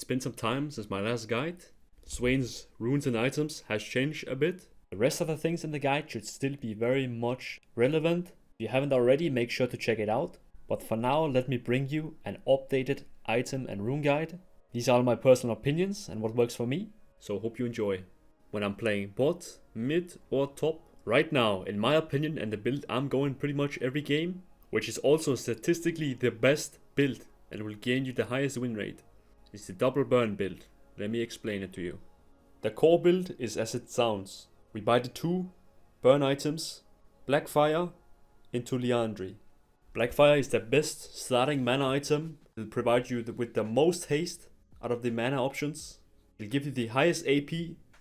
been some time since my last guide. Swain's runes and items has changed a bit. The rest of the things in the guide should still be very much relevant. If you haven't already, make sure to check it out. But for now, let me bring you an updated item and rune guide. These are my personal opinions and what works for me, so hope you enjoy. When I'm playing bot, mid or top, right now, in my opinion and the build I'm going pretty much every game, which is also statistically the best build and will gain you the highest win rate, is the double burn build. Let me explain it to you. The core build is as it sounds. We buy the 2 burn items, Blackfire into Liandry. Blackfire is the best starting mana item. It will provide you with the most haste out of the mana options. It will give you the highest AP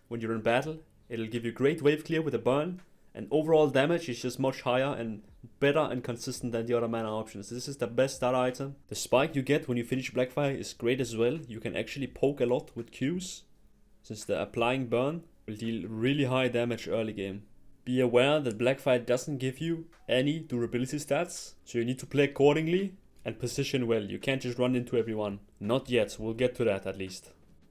when you're in battle. It will give you great wave clear with a burn. And overall damage is just much higher and better and consistent than the other mana options. This is the best starter item. The spike you get when you finish Blackfire is great as well. You can actually poke a lot with Qs, since the applying burn will deal really high damage early game. Be aware that Blackfire doesn't give you any durability stats, so you need to play accordingly and position well. You can't just run into everyone. Not yet, we'll get to that at least.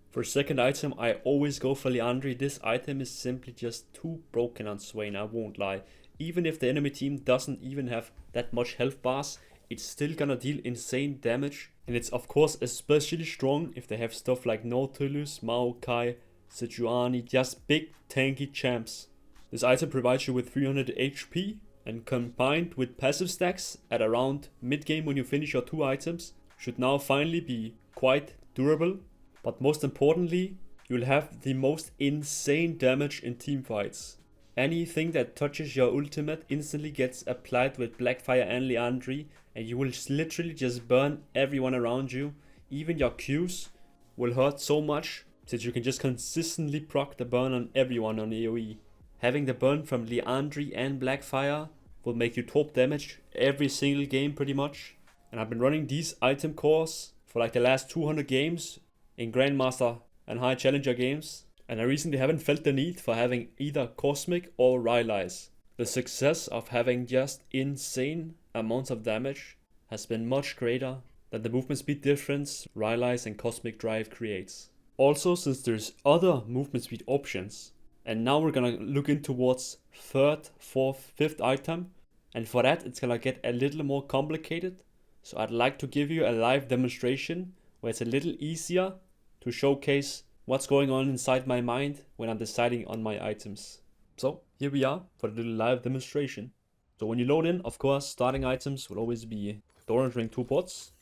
For second item, I always go for Liandry. This item is simply just too broken on Swain, I won't lie. Even if the enemy team doesn't even have that much health bars, it's still gonna deal insane damage. And it's of course especially strong if they have stuff like Nautilus, Maokai, Sejuani, just big tanky champs. This item provides you with 300 HP, and combined with passive stacks at around mid game when you finish your 2 items, should now finally be quite durable. But most importantly, you'll have the most insane damage in team fights. Anything that touches your ultimate instantly gets applied with Blackfire and Liandry, and you will literally just burn everyone around you. Even your Qs will hurt so much that you can just consistently proc the burn on everyone on AoE. Having the burn from Liandry and Blackfire will make you top damage every single game pretty much. And I've been running these item cores for like the last 200 games in Grandmaster and High Challenger games. And I recently haven't felt the need for having either Cosmic or Rylai's. The success of having just insane amounts of damage has been much greater than the movement speed difference Rylai's and Cosmic Drive creates. Also, since there's other movement speed options, and now we're gonna look in towards 3rd, 4th, 5th item, and for that it's gonna get a little more complicated. So I'd like to give you a live demonstration where it's a little easier to showcase what's going on inside my mind when I'm deciding on my items. So here we are for the little live demonstration. So when you load in, of course, starting items will always be the orange ring 2 pots.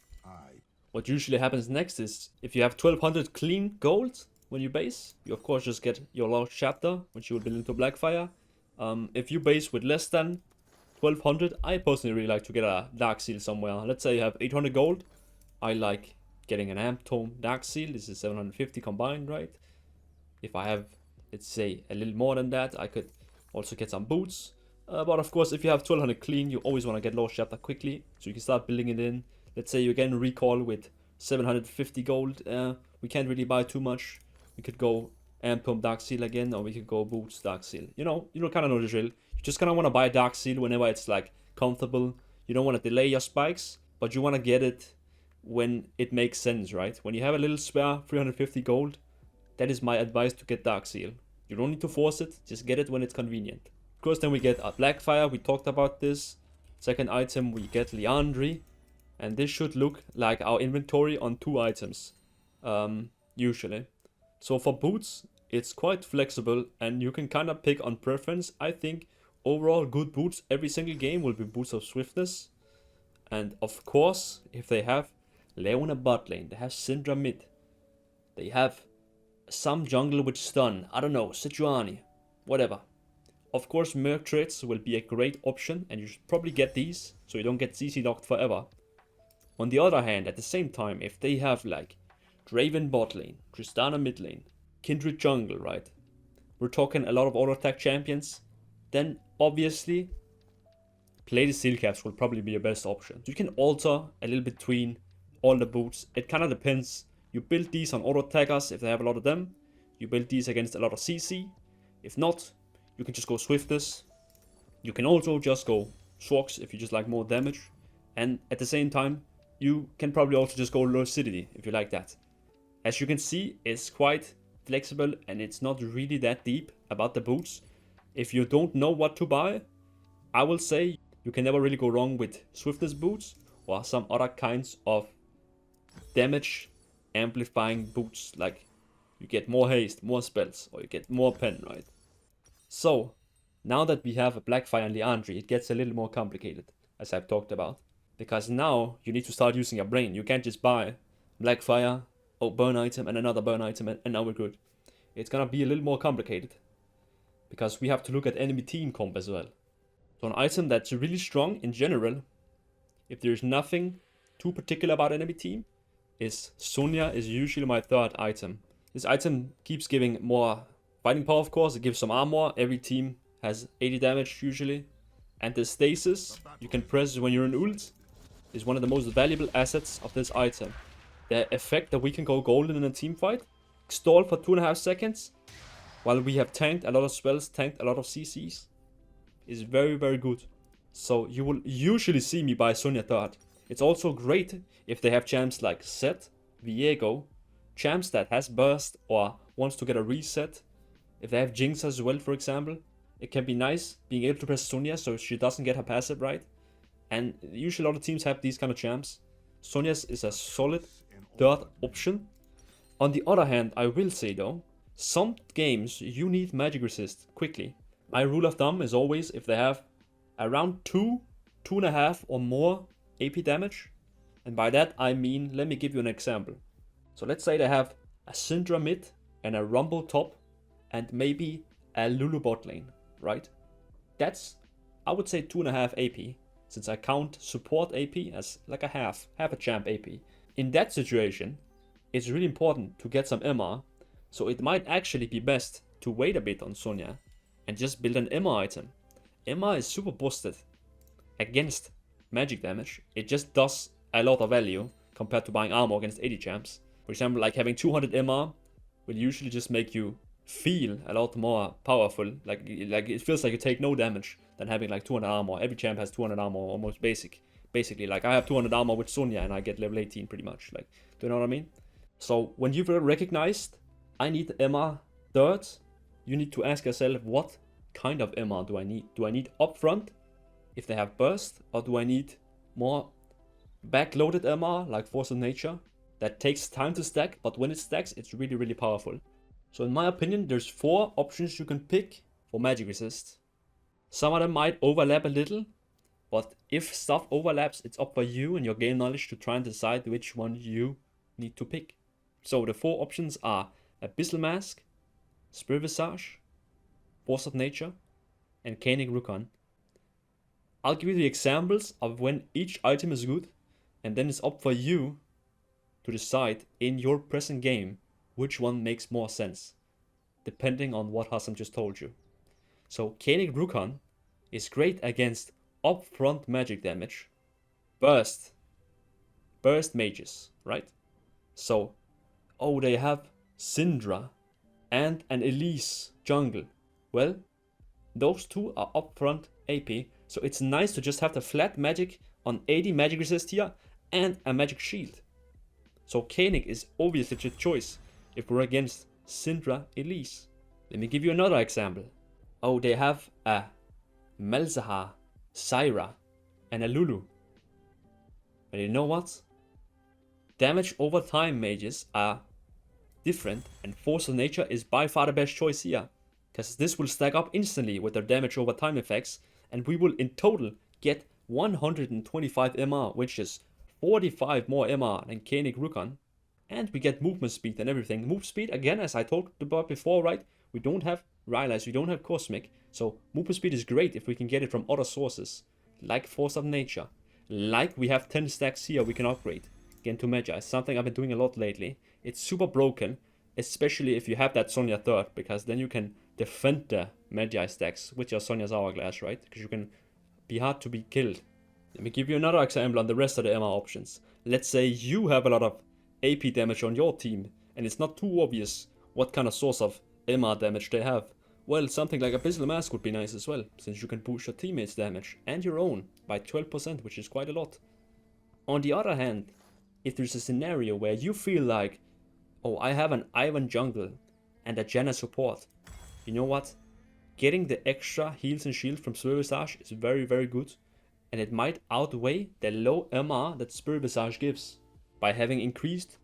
What usually happens next is if you have 1200 clean gold when you base, you of course just get your last chapter, which you will build into Blackfire. If you base with less than 1200, I personally really like to get a Dark Seal somewhere. Let's say you have 800 gold. I like getting an Amp Tome Dark Seal. This is 750 combined, right? If I have, let's say, a little more than that, I could also get some boots. But of course, if you have 1200 clean, you always want to get Lost Chapter quickly, so you can start building it in. Let's say you again recall with 750 gold. We can't really buy too much. We could go Amp Tome Dark Seal again, or we could go Boots Dark Seal. You kind of know the drill. You just kind of want to buy Dark Seal whenever it's like comfortable. You don't want to delay your spikes, but you want to get it when it makes sense, right? When you have a little spare 350 gold, that is my advice to get Dark Seal. You don't need to force it, just get it when it's convenient. Of course, then we get a Blackfire, we talked about this. Second item, we get Liandry, and this should look like our inventory on 2 items, usually. So for boots, it's quite flexible, and you can kind of pick on preference. I think overall good boots every single game will be boots of swiftness. And of course, if they have Leona bot lane, they have Syndra mid, they have some jungle with stun, I don't know, Sejuani, whatever. Of course, Merc traits will be a great option, and you should probably get these so you don't get CC locked forever. On the other hand, at the same time, if they have like Draven bot lane, Tristana mid lane, Kindred jungle, right? We're talking a lot of auto attack champions, then obviously play the seal caps will probably be your best option. You can alter a little between all the boots. It kind of depends. You build these on auto attackers if they have a lot of them. You build these against a lot of CC. If not, you can just go swiftness. You can also just go Swags if you just like more damage. And at the same time, you can probably also just go lucidity if you like that. As you can see, it's quite flexible and it's not really that deep about the boots. If you don't know what to buy, I will say you can never really go wrong with swiftness boots or some other kinds of damage amplifying boots, like you get more haste, more spells, or you get more pen, right? So, now that we have a Blackfire and Leandri, it gets a little more complicated, as I've talked about. Because now you need to start using your brain. You can't just buy Blackfire, oh, burn item, and another burn item, and now we're good. It's gonna be a little more complicated. Because we have to look at enemy team comp as well. So an item that's really strong in general, if there's nothing too particular about enemy team, is Sonya is usually my third item. This item keeps giving more fighting power, of course. It gives some armor. Every team has 80 damage usually. And the stasis you can press when you're in ult is one of the most valuable assets of this item. The effect that we can go golden in a team fight, stall for 2.5 seconds, while we have tanked a lot of spells, tanked a lot of CCs, is very, very good. So you will usually see me buy Sonya third. It's also great if they have champs like Zed, Viego, champs that has burst or wants to get a reset. If they have Jinx as well, for example, it can be nice being able to press Sonya so she doesn't get her passive right. And usually a lot of teams have these kind of champs. Sonya is a solid third option. On the other hand, I will say though, some games you need magic resist quickly. My rule of thumb is always if they have around 2.5 or more AP damage. And by that I mean, let me give you an example. So let's say they have a Syndra mid and a Rumble top and maybe a Lulu bot lane, right? That's, I would say 2.5 AP, since I count support AP as like a half a champ AP. In that situation, it's really important to get some MR, so it might actually be best to wait a bit on Sonya and just build an MR item. MR is super boosted against magic damage. It just does a lot of value compared to buying armor against 80 champs. For example, like having 200 MR will usually just make you feel a lot more powerful. Like it feels like you take no damage than having like 200 armor. Every champ has 200 armor, almost basically. Like I have 200 armor with Sonya and I get level 18 pretty much. Like, do you know what I mean? So when you've recognized I need MR third, you need to ask yourself, what kind of MR do I need? Do I need upfront if they have burst, or do I need more backloaded MR like Force of Nature that takes time to stack, but when it stacks it's really, really powerful. So in my opinion, there's 4 options you can pick for magic resist. Some of them might overlap a little, but if stuff overlaps, it's up for you and your game knowledge to try and decide which one you need to pick. So the 4 options are Abyssal Mask, Spirit Visage, Force of Nature, and Canik Rukon. I'll give you the examples of when each item is good, and then it's up for you to decide in your present game which one makes more sense, depending on what Husum just told you. So Canik Rukon is great against upfront magic damage, burst mages, right? So, oh, they have Syndra and an Elise jungle. Well, those 2 are upfront AP, so it's nice to just have the flat magic on 80 magic resist here and a magic shield. So Canik is obviously the choice if we're against Syndra Elise. Let me give you another example. Oh, they have a Malzahar, Syra, and a Lulu. But you know what? Damage over time mages are different, and Force of Nature is by far the best choice here, because this will stack up instantly with their damage over time effects, and we will in total get 125 MR, which is 45 more MR than Canik Rukon, and we get movement speed and everything. Move speed, again, as I talked about before, right? We don't have Rylai's, we don't have Cosmic, so movement speed is great if we can get it from other sources, like Force of Nature, like we have 10 stacks here we can upgrade. Again, to Magi, something I've been doing a lot lately. It's super broken, especially if you have that Sonya third, because then you can defend the Magi stacks with your Sonya's Hourglass, right? Because you can be hard to be killed. Let me give you another example on the rest of the MR options. Let's say you have a lot of AP damage on your team, and it's not too obvious what kind of source of MR damage they have. Well, something like Abyssal Mask would be nice as well, since you can boost your teammates' damage and your own by 12%, which is quite a lot. On the other hand, if there's a scenario where you feel like, oh, I have an Ivan jungle and a Janna support. You know what? Getting the extra heals and shield from Spirit Visage is very, very good. And it might outweigh the low MR that Spirit Visage gives by having increased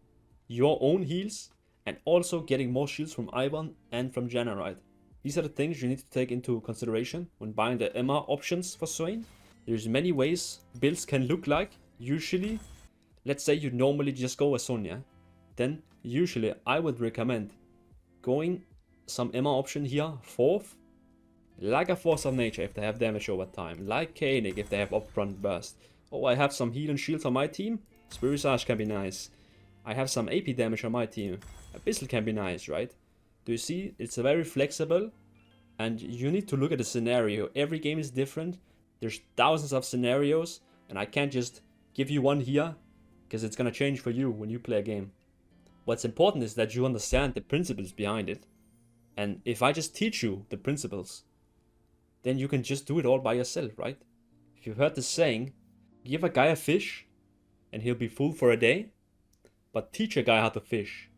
your own heals and also getting more shields from Ivan and from Janna, right? These are the things you need to take into consideration when buying the MR options for Swain. There's many ways builds can look like. Usually, let's say you normally just go as Sonya. Then usually I would recommend going some MR option here, 4th. Like a Force of Nature if they have damage over time. Like Koenig if they have upfront burst. Oh, I have some heal and shields on my team. Spirit Visage can be nice. I have some AP damage on my team. Abyssal can be nice, right? Do you see? It's very flexible. And you need to look at the scenario. Every game is different. There's thousands of scenarios. And I can't just give you one here. Because it's gonna change for you when you play a game. What's important is that you understand the principles behind it. And if I just teach you the principles, then you can just do it all by yourself, right? If you've heard the saying, give a guy a fish and he'll be full for a day, but teach a guy how to fish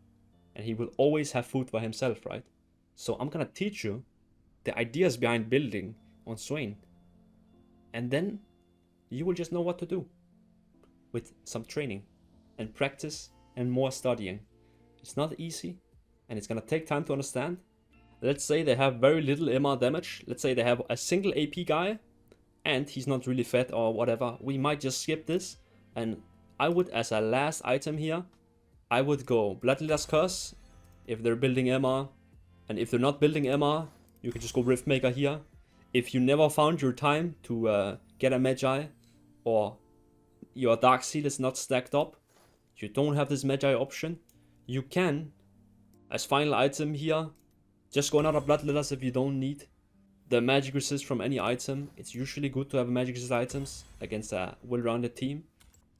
and he will always have food for himself, right? So I'm gonna teach you the ideas behind building on Swain, and then you will just know what to do with some training and practice and more studying. It's not easy and it's gonna take time to understand. Let's say they have very little MR damage. Let's say they have a single AP guy and he's not really fed or whatever. We might just skip this. And I would, as a last item here, I would go Bloodletter's Curse if they're building MR. And if they're not building MR, you can just go Riftmaker here. If you never found your time to get a Magi or your Dark Seal is not stacked up, you don't have this Magi option, you can, as final item here, just go another Bloodletters if you don't need the magic resist from any item. It's usually good to have magic resist items against a well-rounded team.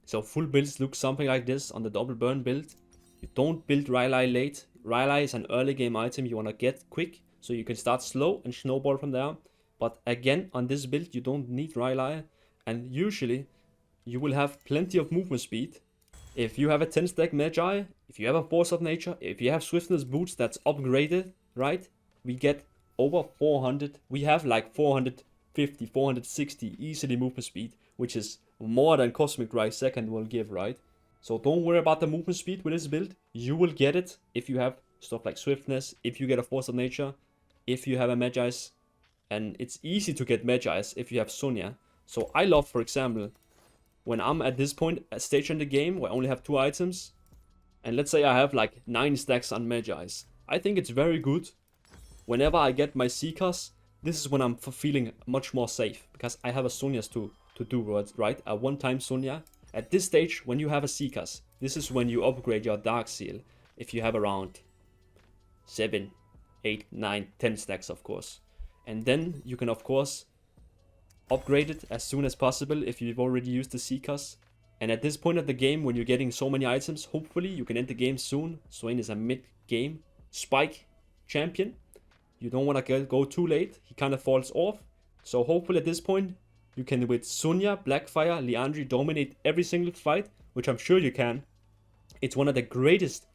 So full builds look something like this on the double burn build. You don't build Rylai late. Rylai is an early game item you want to get quick, so you can start slow and snowball from there. But again, on this build you don't need Rylai, and usually you will have plenty of movement speed. If you have a 10 stack Magi, if you have a Force of Nature, if you have Swiftness boots that's upgraded, right? We get over 400. We have like 450, 460 easily movement speed, which is more than Cosmic Rise second will give, right? So don't worry about the movement speed with this build. You will get it if you have stuff like Swiftness, if you get a Force of Nature, if you have a Magi's. And it's easy to get Magi's if you have Sonya. So I love, for example, when I'm at this point, a stage in the game where I only have 2 items, and let's say I have like 9 stacks on Magi's. I think it's very good. Whenever I get my Seekers, this is when I'm feeling much more safe. Because I have a Sonya's to do, right? A one-time Sonya. At this stage, when you have a Seekers, this is when you upgrade your Dark Seal. If you have around 7, 8, 9, 10 stacks, of course. And then you can, of course, upgrade it as soon as possible if you've already used the Seekers. And at this point of the game, when you're getting so many items, hopefully you can end the game soon. Swain is a mid-game spike champion. You don't want to go too late. He kind of falls off. So hopefully at this point, you can, with Sonya, Blackfire, Liandry, dominate every single fight, which I'm sure you can. It's one of the greatest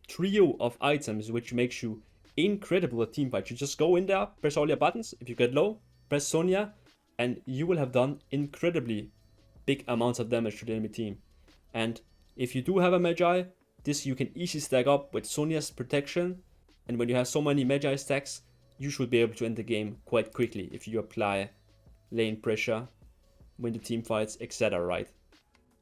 trio of items, which makes you incredible at team fight. You just go in there, press all your buttons. If you get low, press Sonya, and you will have done incredibly big amounts of damage to the enemy team. And if you do have a Magi, this you can easily stack up with Sonya's protection. And when you have so many Magi stacks, you should be able to end the game quite quickly if you apply lane pressure, win the team fights, etc. right?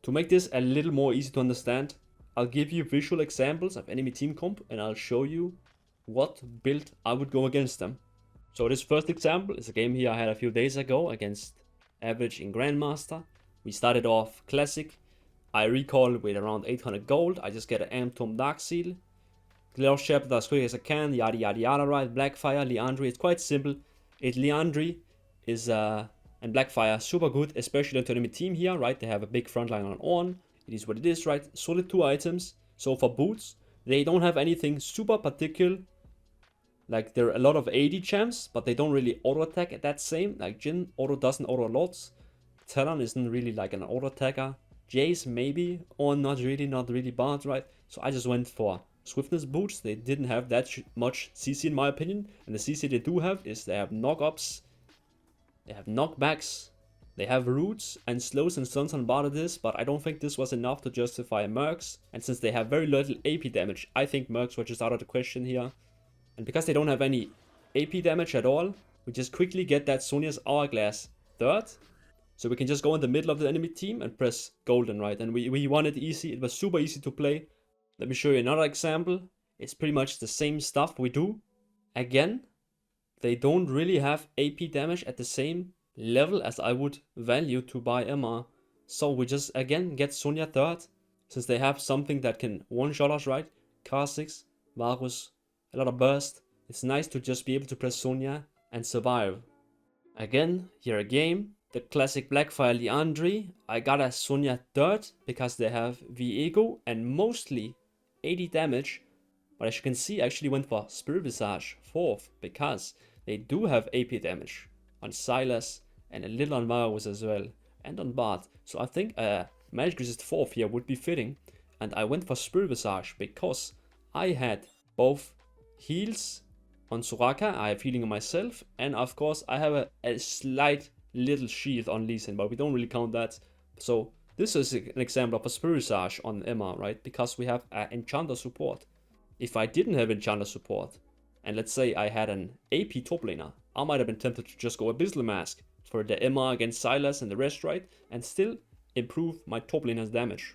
To make this a little more easy to understand, I'll give you visual examples of enemy team comp and I'll show you what build I would go against them. So this first example is a game here I had a few days ago against Average in Grandmaster. We started off Classic. I recall with around 800 gold. I just get an Amptom Dark Seal. Clear Shepherd as quick as I can, yada yada yada, right? Blackfire, Liandry, it's quite simple. Liandry is, and Blackfire, super good, especially to the enemy team here, right? They have a big frontline on Ornn. It is what it is, right? Solid 2 items. So for boots, they don't have anything super particular. Like, there are a lot of AD champs, but they don't really auto-attack at that same. Like, Jhin auto doesn't auto-lots. Talon isn't really like an auto-attacker. Jace maybe, or not really bad, right? So I just went for swiftness boots. They didn't have that much CC in my opinion. And the CC they do have is they have knock-ups, they have knockbacks, they have roots and slows and stuns on part of this, but I don't think this was enough to justify mercs. And since they have very little AP damage, I think mercs were just out of the question here. And because they don't have any AP damage at all, we just quickly get that Sonia's Hourglass third. So we can just go in the middle of the enemy team and press golden, right? And we won it easy. It was super easy to play. Let me show you another example. It's pretty much the same stuff we do. Again, they don't really have AP damage at the same level as I would value to buy MR. So we just again get Sonya third, since they have something that can one-shot us, right? Kha'Zix, Varus, a lot of burst. It's nice to just be able to press Sonya and survive. Again, here a game. The classic Blackfire Liandry. I got a Sonya third because they have V-Ego and mostly 80 damage. But as you can see, I actually went for Spirit Visage fourth because they do have AP damage on Silas and a little on Varus as well, and on Bard. So I think Magic Resist 4th here would be fitting, and I went for Spirit Visage because I had both heals on Soraka, I have healing on myself, and of course I have a slight little shield on Lee Sin, but we don't really count that. So this is an example of a Spirit Visage on Emma, right? Because we have Enchanter support. If I didn't have Enchanter support, and let's say I had an AP top laner, I might have been tempted to just go Abyssal Mask for the Emma against Silas and the rest, right? And still improve my top laner's damage.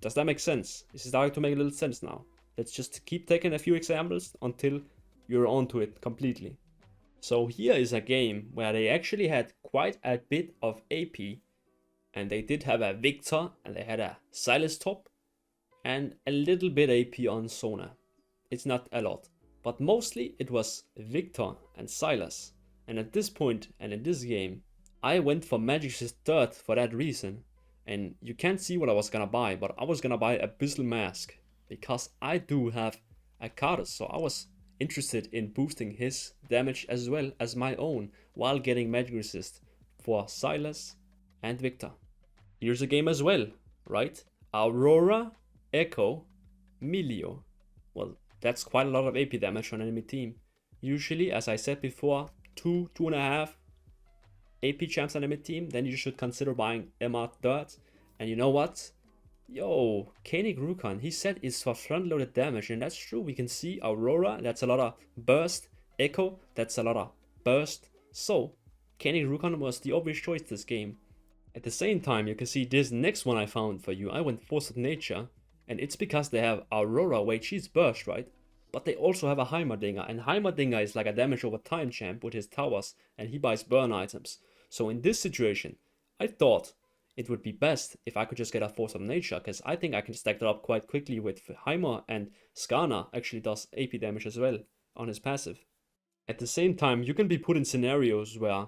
Does that make sense? Is it starting to make a little sense now? Let's just keep taking a few examples until you're onto it completely. So here is a game where they actually had quite a bit of AP, and they did have a Victor, and they had a Silas top, and a little bit AP on Sona. It's not a lot, but mostly it was Victor and Silas. And at this point, and in this game, I went for Magic Resist third for that reason. And you can't see what I was gonna buy, but I was gonna buy Abyssal Mask, because I do have a Cardus, so I was interested in boosting his damage as well as my own, while getting Magic Resist for Silas and Victor. Here's a game as well, right? Aurora, Echo, Milio. Well, that's quite a lot of AP damage on an enemy team. Usually, as I said before, 2.5 AP champs on enemy team, then you should consider buying MR third. And you know what? Yo, Koenig Rukon, he said it's for front-loaded damage, and that's true. We can see Aurora, that's a lot of burst. Echo, that's a lot of burst. So, Koenig Rukon was the obvious choice this game. At the same time, you can see this next one I found for you. I went Force of Nature, and it's because they have Aurora, wait, she's burst, right? But they also have a Heimerdinger, and Heimerdinger is like a damage over time champ with his towers, and he buys burn items. So in this situation, I thought it would be best if I could just get a Force of Nature, because I think I can stack that up quite quickly with Heimer, and Skarner actually does AP damage as well on his passive. At the same time, you can be put in scenarios where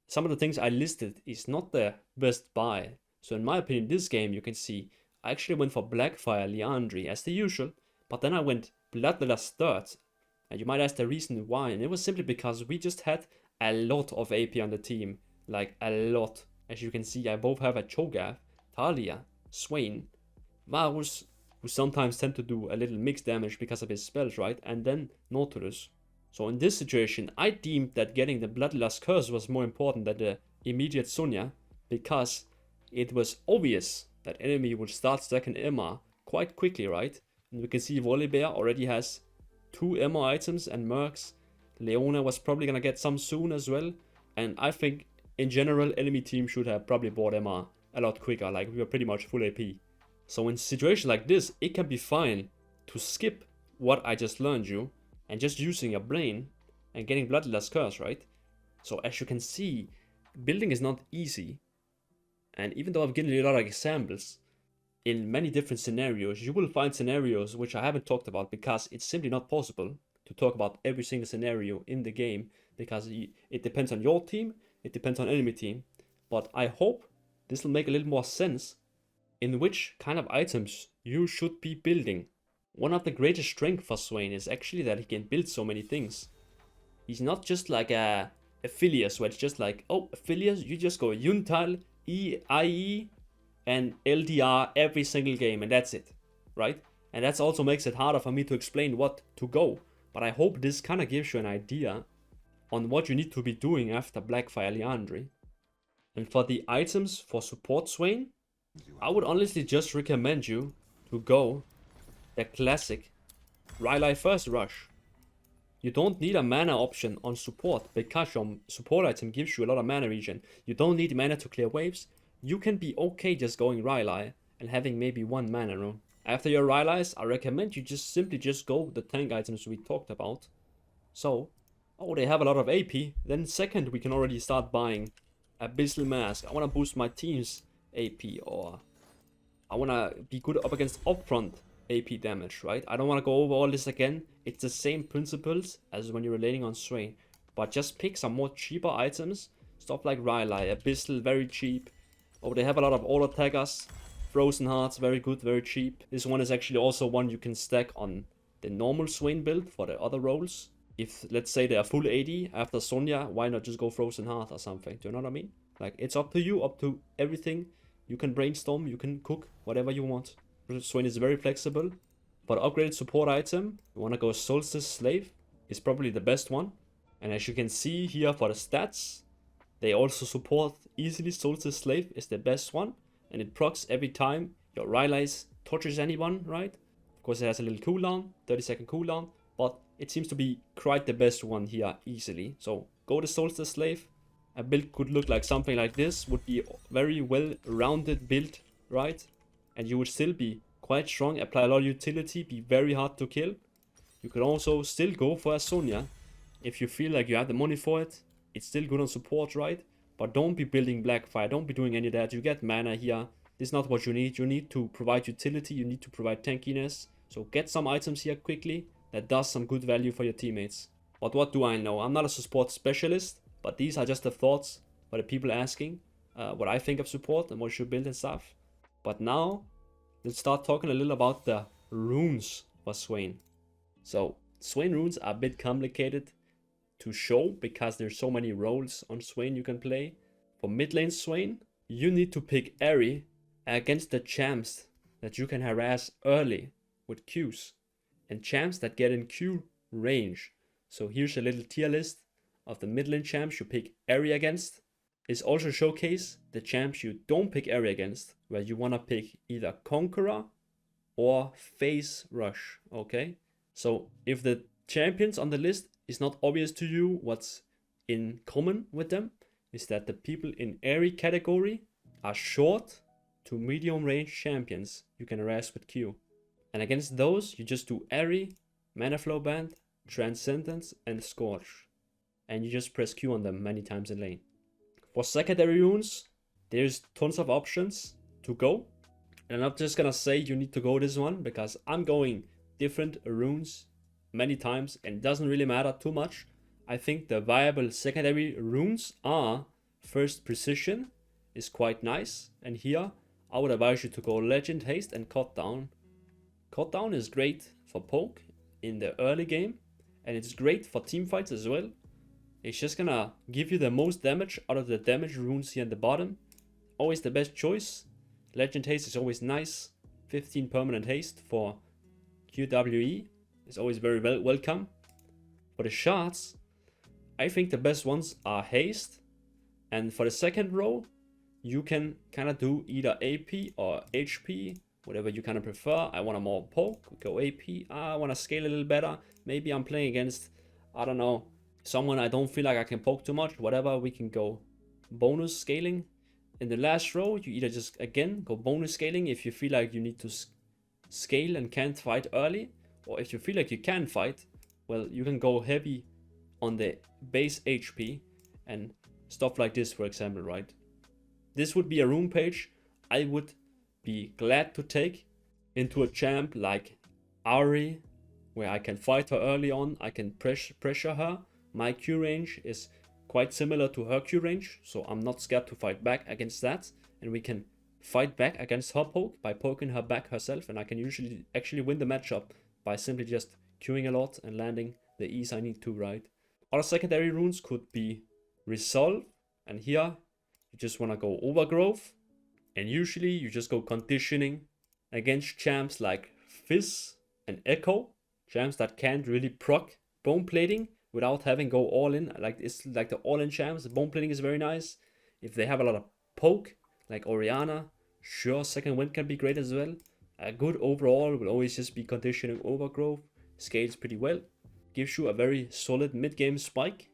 some of the things I listed is not the best buy. So in my opinion, this game you can see, I actually went for Blackfire Liandry as the usual, but then I went Bloodlust third. And you might ask the reason why, and it was simply because we just had a lot of AP on the team. Like a lot. As you can see, I both have a Cho'Gath, Talia, Swain, Varus, who sometimes tend to do a little mixed damage because of his spells, right? And then Nautilus. So in this situation, I deemed that getting the Bloodlust Curse was more important than the immediate Sonya, because it was obvious that enemy would start stacking MR quite quickly, right? And we can see Volibear already has 2 MR items and Mercs. Leona was probably gonna get some soon as well. And I think in general, enemy team should have probably bought MR a lot quicker, like we were pretty much full AP. So in situations like this, it can be fine to skip what I just learned you and just using your brain and getting Bloodlust Curse, right? So as you can see, building is not easy. And even though I've given you a lot of examples, in many different scenarios, you will find scenarios which I haven't talked about because it's simply not possible to talk about every single scenario in the game, because it depends on your team, it depends on enemy team. But I hope this will make a little more sense in which kind of items you should be building. One of the greatest strengths for Swain is actually that he can build so many things. He's not just like a Aphelios, where it's just like, oh, Aphelios, you just go Yuntal, IE, and LDR every single game, and that's it, right? And that also makes it harder for me to explain what to go. But I hope this kind of gives you an idea on what you need to be doing after Blackfire Liandry. And for the items for support Swain, I would honestly just recommend you to go the classic Rylai First Rush. You don't need a mana option on support because your support item gives you a lot of mana regen. You don't need mana to clear waves. You can be okay just going Rylai and having maybe one mana rune. After your Rylais, I recommend you simply go the tank items we talked about. So, oh, they have a lot of AP. Then second, we can already start buying Abyssal Mask. I want to boost my team's AP, or I want to be good up against upfront AP damage, right? I don't want to go over all this again. It's the same principles as when you're relating on Swain. But just pick some more cheaper items. Stuff like Rylai, Abyssal, very cheap. Oh, they have a lot of auto attackers. Frozen Hearts, very good, very cheap. This one is actually also one you can stack on the normal Swain build for the other roles. If, let's say, they are full AD after Sonya, why not just go Frozen Heart or something? Do you know what I mean? Like, it's up to you, up to everything. You can brainstorm, you can cook, whatever you want. Swain is very flexible. For the upgraded support item, you want to go Solstice Slave. It's probably the best one. And as you can see here for the stats, they also support easily. Solstice Slave is the best one. And it procs every time your Rylais touches anyone, right? Of course, it has a little cooldown, 30-second cooldown. But it seems to be quite the best one here, easily. So, go the Solstice Slave. A build could look like something like this. Would be very well-rounded build, right? And you would still be quite strong, apply a lot of utility, be very hard to kill. You could also still go for a Sonya if you feel like you have the money for it. It's still good on support, right? But don't be building Blackfire, don't be doing any of that. You get mana here. This is not what you need. You need to provide utility, you need to provide tankiness. So get some items here quickly that does some good value for your teammates. But what do I know? I'm not a support specialist, but these are just the thoughts for the people asking what I think of support and what you should build and stuff. But now, let's start talking a little about the runes for Swain. So, Swain runes are a bit complicated to show because there's so many roles on Swain you can play. For mid lane Swain, you need to pick Ahri against the champs that you can harass early with Qs, and champs that get in Q range. So here's a little tier list of the mid lane champs you pick Ahri against. Is also showcase the champs you don't pick Ahri against, where you want to pick either Conqueror or Phase Rush, okay? So if the champions on the list is not obvious to you, what's in common with them is that the people in Ahri category are short to medium range champions you can harass with Q. And against those, you just do Ahri, Mana Flow Band, Transcendence, and Scorch. And you just press Q on them many times in lane. For secondary runes, there's tons of options to go. And I'm not just gonna say you need to go this one, because I'm going different runes many times and it doesn't really matter too much. I think the viable secondary runes are first Precision is quite nice, and here I would advise you to go Legend, Haste, and Cut Down. Cut Down is great for poke in the early game, and it's great for team fights as well. It's just gonna give you the most damage out of the damage runes here at the bottom. Always the best choice. Legend Haste is always nice. 15 permanent haste for QWE is always very welcome. For the shards, I think the best ones are Haste. And for the second row, you can kind of do either AP or HP, whatever you kind of prefer. I want a more poke, go AP. I want to scale a little better. Maybe I'm playing against, I don't know, someone I don't feel like I can poke too much. Whatever, we can go bonus scaling. In the last row, you either just, again, go bonus scaling if you feel like you need to scale and can't fight early. Or if you feel like you can fight, well, you can go heavy on the base HP and stuff like this, for example, right? This would be a rune page I would be glad to take into a champ like Ahri, where I can fight her early on, I can pressure her. My Q range is quite similar to her Q range, so I'm not scared to fight back against that, and we can fight back against her poke by poking her back herself, and I can usually actually win the matchup by simply just queuing a lot and landing the E's I need to, right? Other secondary runes could be Resolve, and here you just want to go Overgrowth, and usually you just go Conditioning against champs like Fizz and Echo, champs that can't really proc bone plating without having go all in. Like it's like the all in champs. The bone plating is very nice. If they have a lot of poke, like Oriana, sure, second wind can be great as well. A good overall will always just be conditioning overgrowth. Scales pretty well. Gives you a very solid mid-game spike.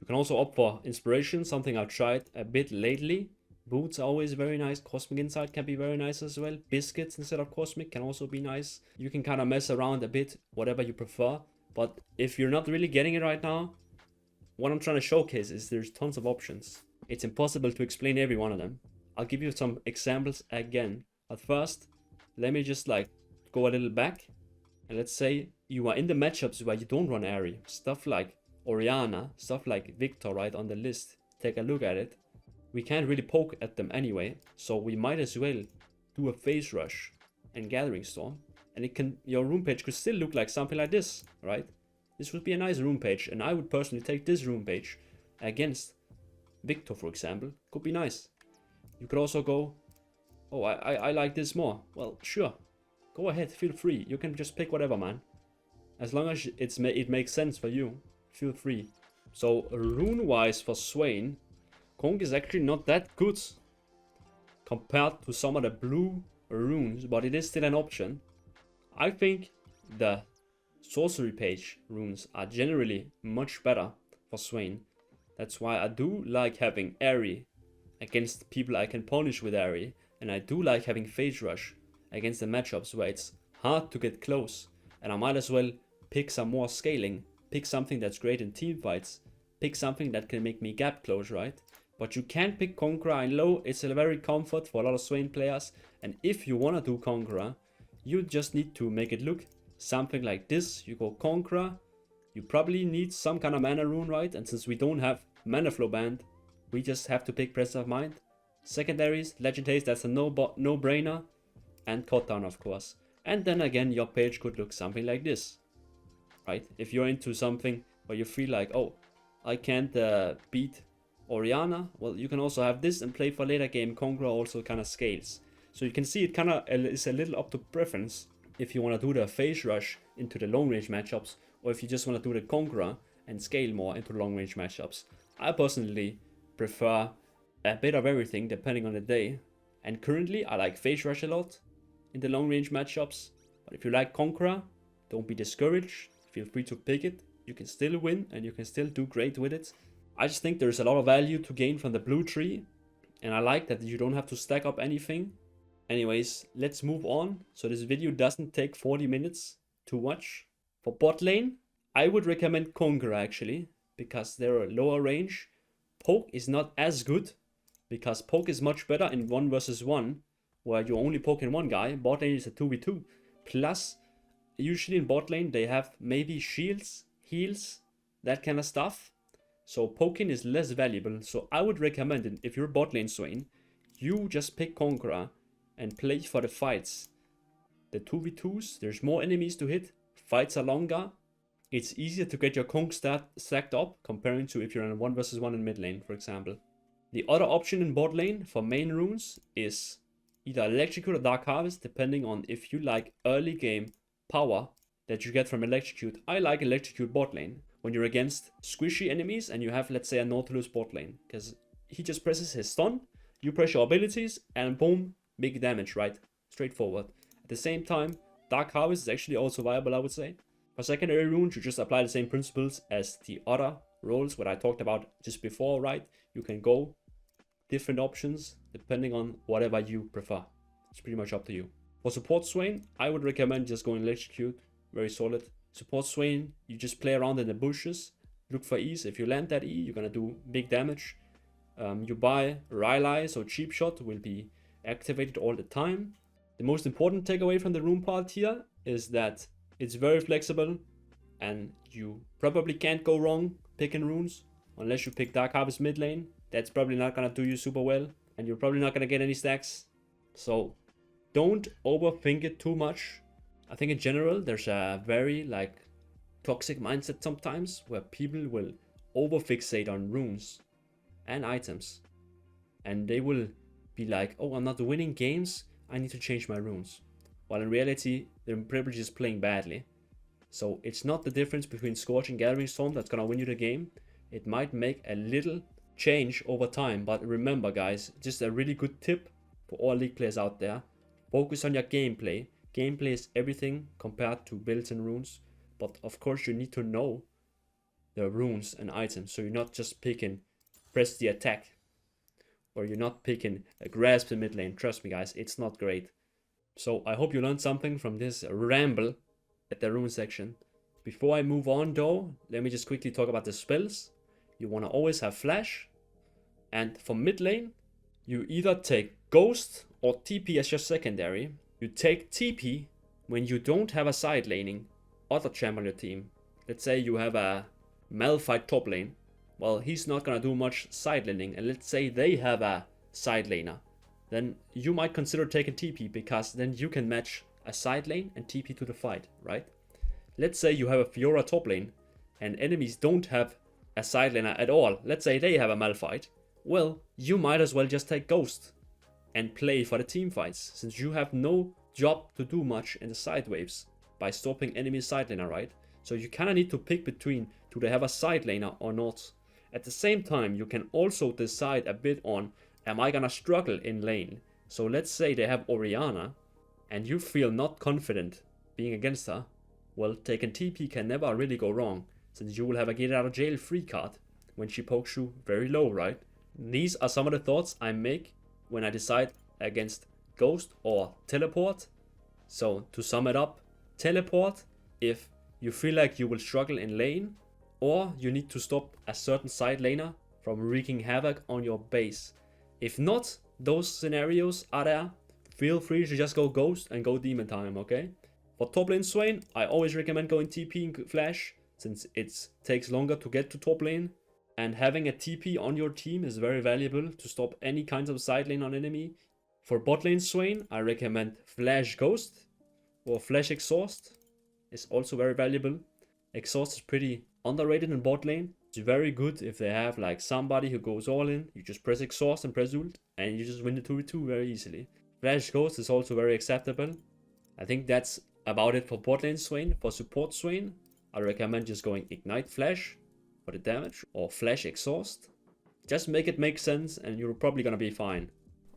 You can also opt for inspiration, something I've tried a bit lately. Boots are always very nice. Cosmic Insight can be very nice as well. Biscuits instead of Cosmic can also be nice. You can kind of mess around a bit, whatever you prefer. But if you're not really getting it right now, what I'm trying to showcase is there's tons of options. It's impossible to explain every one of them. I'll give you some examples again. But first, let me just like go a little back. And let's say you are in the matchups where you don't run Ahri. Stuff like Oriana, stuff like Victor right on the list. Take a look at it. We can't really poke at them anyway, so we might as well do a phase rush and gathering storm, and it can, your rune page could still look like something like this, right? This would be a nice rune page, and I would personally take this rune page against Victor, for example. Could be nice. You could also go, oh, I like this more. Well, sure, go ahead, feel free. You can just pick whatever, man. As long as it makes sense for you, feel free. So rune wise for Swain, Conk is actually not that good compared to some of the blue runes, but it is still an option. I think the sorcery page runes are generally much better for Swain. That's why I do like having Ahri against people I can punish with Ahri, and I do like having Phase Rush against the matchups where it's hard to get close, and I might as well pick some more scaling, pick something that's great in team fights, pick something that can make me gap close, right? But you can't pick Conqueror. I know it's a very comfort for a lot of Swain players. And if you want to do Conqueror, you just need to make it look something like this. You go Conqueror. You probably need some kind of mana rune, right? And since we don't have mana flow band, we just have to pick Presence of Mind. Secondaries, Legendaries, that's a no-brainer. And Cut Down, of course. And then again, your page could look something like this, right? If you're into something where you feel like, oh, I can't beat Oriana, well, you can also have this and play for later game. Conqueror also kind of scales. So you can see it kind of is a little up to preference if you want to do the phase rush into the long range matchups, or if you just want to do the Conqueror and scale more into long range matchups. I personally prefer a bit of everything depending on the day. And currently I like phase rush a lot in the long range matchups. But if you like Conqueror, don't be discouraged. Feel free to pick it. You can still win and you can still do great with it. I just think there's a lot of value to gain from the blue tree, and I like that you don't have to stack up anything. Anyways, let's move on so this video doesn't take 40 minutes to watch. For bot lane, I would recommend Conqueror actually, because they're a lower range. Poke is not as good, because Poke is much better in 1 versus 1, where you only poke in one guy. Bot lane is a 2v2. Plus, usually in bot lane they have maybe shields, heals, that kind of stuff. So poking is less valuable, so I would recommend it if you're bot lane Swain, you just pick Conqueror and play for the fights. The 2v2s, there's more enemies to hit, fights are longer, it's easier to get your Conk stacked up comparing to if you're in a 1 versus 1 in mid lane, for example. The other option in bot lane for main runes is either Electrocute or Dark Harvest, depending on if you like early game power that you get from Electrocute. I like Electrocute bot lane when you're against squishy enemies and you have, let's say, a Nautilus bot lane, because he just presses his stun, you press your abilities, and boom, big damage, right? Straightforward. At the same time, Dark Harvest is actually also viable, I would say. For secondary runes, you just apply the same principles as the other roles, what I talked about just before, right? You can go different options depending on whatever you prefer. It's pretty much up to you. For support Swain, I would recommend just going Electrocute, very solid. Support Swain, you just play around in the bushes, look for E's. If you land that E, you're gonna do big damage. You buy Rylai, so Cheap Shot will be activated all the time. The most important takeaway from the rune part here is that it's very flexible and you probably can't go wrong picking runes unless you pick Dark Harvest mid lane. That's probably not gonna do you super well and you're probably not gonna get any stacks. So don't overthink it too much. I think in general there's a very toxic mindset sometimes where people will overfixate on runes and items and they will be like, oh, I'm not winning games, I need to change my runes. while in reality, they're probably just playing badly. So it's not the difference between Scorch and Gathering Storm that's gonna win you the game. It might make a little change over time, but remember guys, just a really good tip for all League players out there. Focus on your gameplay. Gameplay is everything compared to builds and runes. But of course you need to know the runes and items, so you're not just picking press the attack, or you're not picking a grasp in mid lane. Trust me guys, it's not great. So I hope you learned something from this ramble at the rune section. Before I move on though, let me just quickly talk about the spells. You want to always have flash, and for mid lane you either take ghost or TP as your secondary. You take TP when you don't have a side laning other champ on your team. Let's say you have a Malphite top lane. Well, he's not gonna do much side laning, and let's say they have a side laner. Then you might consider taking TP, because then you can match a side lane and TP to the fight, right? Let's say you have a Fiora top lane and enemies don't have a side laner at all. Let's say they have a Malphite. Well, you might as well just take Ghost and play for the team fights, since you have no job to do much in the side waves by stopping enemy side laner, right? So you kinda need to pick between, do they have a side laner or not? At the same time, you can also decide a bit on, am I gonna struggle in lane? So let's say they have Orianna and you feel not confident being against her. Well, taking TP can never really go wrong, since you will have a get out of jail free card when she pokes you very low, right? These are some of the thoughts I make when I decide against Ghost or Teleport. So to sum it up, Teleport if you feel like you will struggle in lane, or you need to stop a certain side laner from wreaking havoc on your base. If not, those scenarios are there, feel free to just go Ghost and go Demon Time, okay? For top lane Swain, I always recommend going TP and Flash, since it takes longer to get to top lane. And having a TP on your team is very valuable to stop any kinds of side lane on enemy. For bot lane Swain, I recommend Flash Ghost or Flash Exhaust. Is also very valuable. Exhaust is pretty underrated in bot lane. It's very good if they have like somebody who goes all in. You just press Exhaust and press ult and you just win the 2v2 very easily. Flash Ghost is also very acceptable. I think that's about it for bot lane Swain. For support Swain, I recommend just going Ignite Flash for the damage or Flash Exhaust. Just make it make sense and you're probably gonna be fine.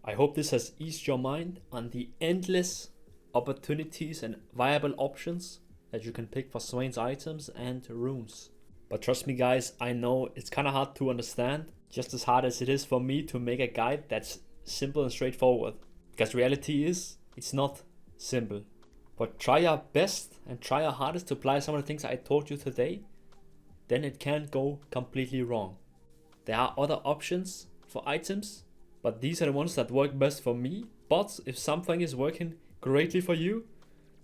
I hope this has eased your mind on the endless opportunities and viable options that you can pick for Swain's items and runes. But trust me guys, I know it's kind of hard to understand, just as hard as it is for me to make a guide that's simple and straightforward. Because reality is, it's not simple. But try your best and try your hardest to apply some of the things I taught you today, then it can't go completely wrong. There are other options for items, but these are the ones that work best for me. But if something is working greatly for you,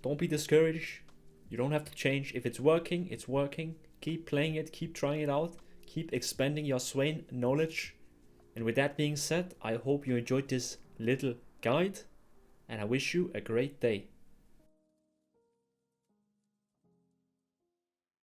don't be discouraged. You don't have to change. If it's working, it's working. Keep playing it, keep trying it out, keep expanding your Swain knowledge. And with that being said, I hope you enjoyed this little guide, and I wish you a great day.